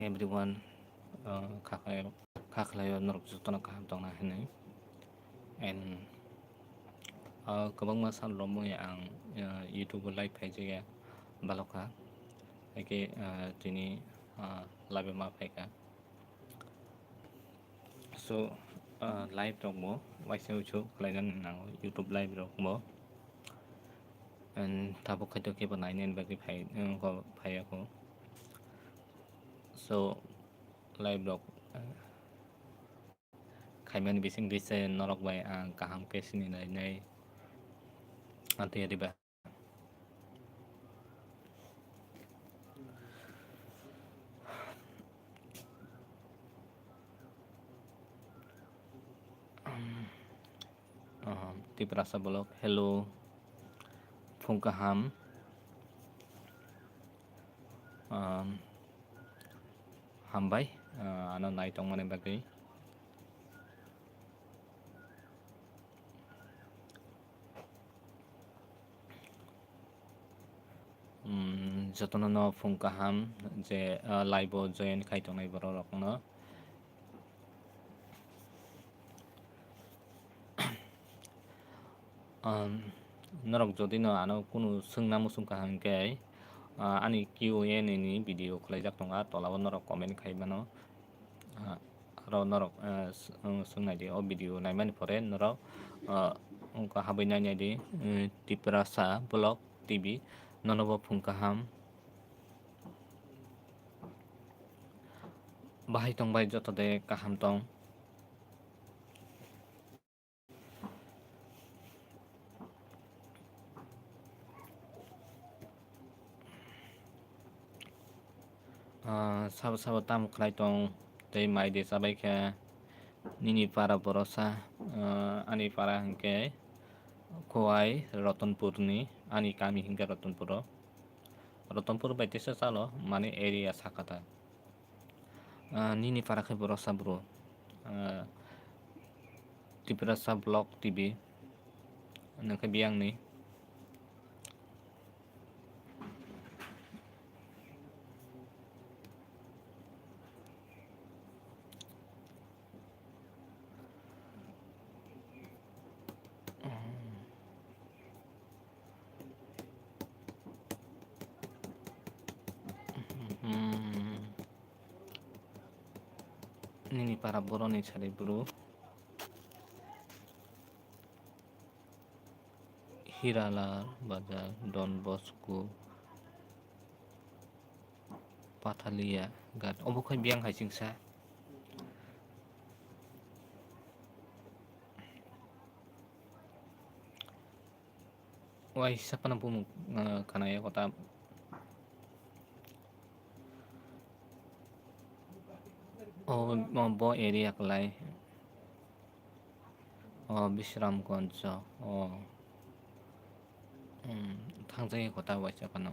everyone kakhlayo norok jotona kaham tongna hinui and kwbangma salrokmui ang YouTube live phaijagya baloka haike tini live ma phaika so live rokmo waisa uchu khlainan nango YouTube live rokmo and tabo khaito kebo nainani bagui phaiako so live rok khaimani bising dise norok bai ang kaham ke sini nainai antiyariba Tiprasa bolok hello phungkaham hambai ano nai tongmani bagui jotono no phungkaham je live o join khai tongnai borok rokno norok jodi no ano kunu sungna musung kaham ke ani Q&A ni video khlaijak tonga tolao norok comment khaimano aro norok sungnai di o video naimani pore norok ongka habai nainai di Tiprasa Blog TV nonobo phungkaham bahai tongbai joto de kaham tong sabo sabo tam khlai tong tei mai de sabai kha nini para borosa ani para hingke Khowai Ratanpurni ani kami hingke Ratanpur bai tesa chalo mane area sakata nini para khe borosa bro Tiprasa Blog TV nangkhe biangni nini para boroni sari bro Hiralar Bazar Don Bosco Pathalia Gat obukhai biang hai singsa wai sapana bumuk kanaya kota bo area klai Bishramganj thangjaye kota waisa kano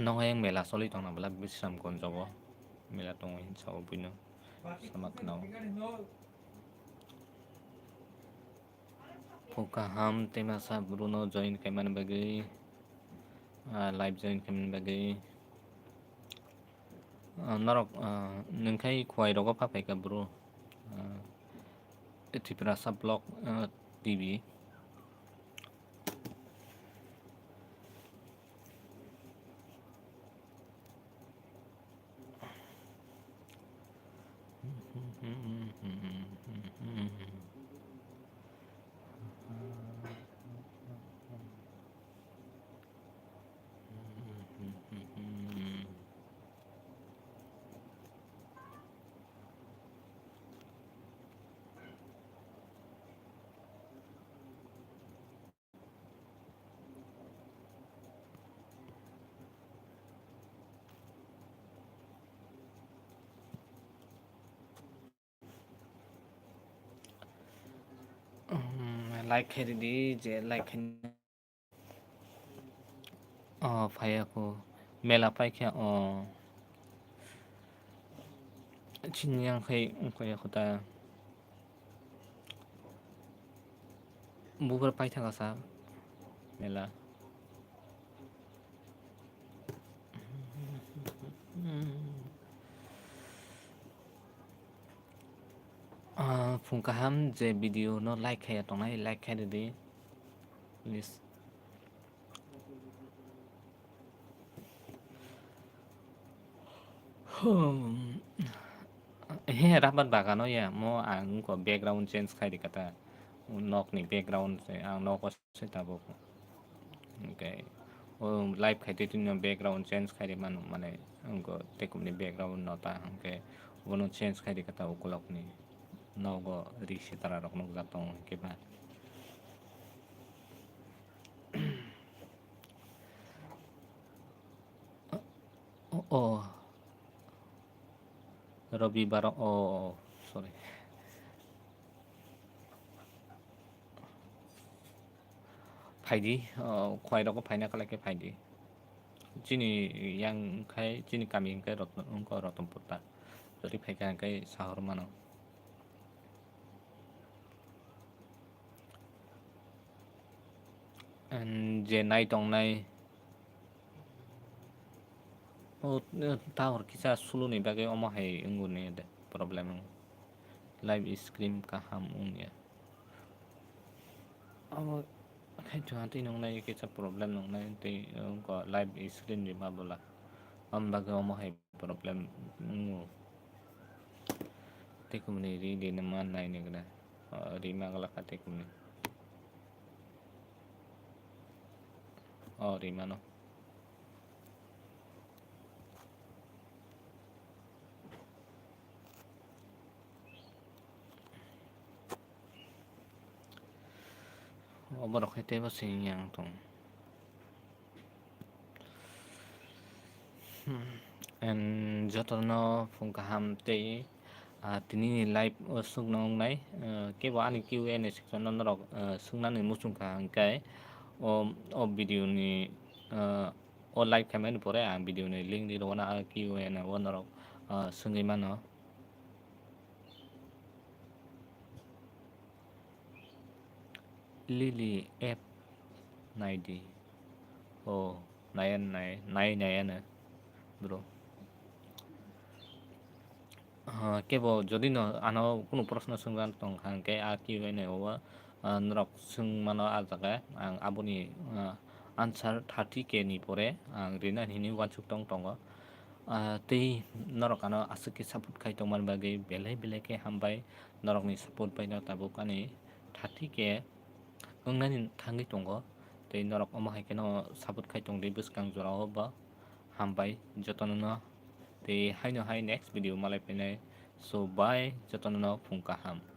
nongai mela soli tongna bla Bishramganj o mela tongoi sao buino samakno phungkaham temasa Bruno join kaiman bagui live join kaiman bagui norok nongkhai khowai rogo phapaika bro Tiprasa Blog TV like khairi di je like phaiako mela paikha chinyang khai ongkaya khota bubar paithaka sa mela Fungkaham je video no like kaya tongnai like kaya de please. He rapat bagano ya mo ang ko background change kaya kata nok ni background se ang nok ko se tabok. Okay. Live kaya tin background change kaya man mane angko tekum ni background nota angke wono change kaya kata ukulok ni nogo risi tara rok nok jatong keba. Oh, Robi Barong. Oh, sorry. Faidi, khoai đó có phải na cái faidi. Chini yang kai chini kami kai rot ko rotom putta. Jadi phải cái sahur mano. And je nai tong nai. Oh, tawar kisah sulu ni bagai omah hai engun ni ada problem. Live stream kaham ya. Hay chuan ti nong nai ke problem nong nai ti ko live screen di ma bola baga mo hay problem ngu ti kumni ri di naman nai ni gna ri ma gala ka ti kumni ri ma no borok hete ba sing yang tong and jotono fungkaham te tini live sung nong nai ke ba ani Q&A section non rok sungna ni musung ka kai o video ni o live kamen pore ang video ni link di rona Q&A na won rok sungi mano Lily app này đi này bro কেবল যদি আনো কোনো প্রশ্ন সংগ্রাম দं হাंके Q&A ও নরক सों मानो आजागा आं आबोनि answer 30K नि परे आं रिना हिनि वानसुक दं tei norok ano asuki support khai tongman bagai belai ke hambai norok ni support paino tabuk ani 30K nani thangi tongo tei norok omo haikeno support khai tongdei bwskang jorao ba hambai jotono no tei haino hai next video malai penai so bye jotono no phungkaham.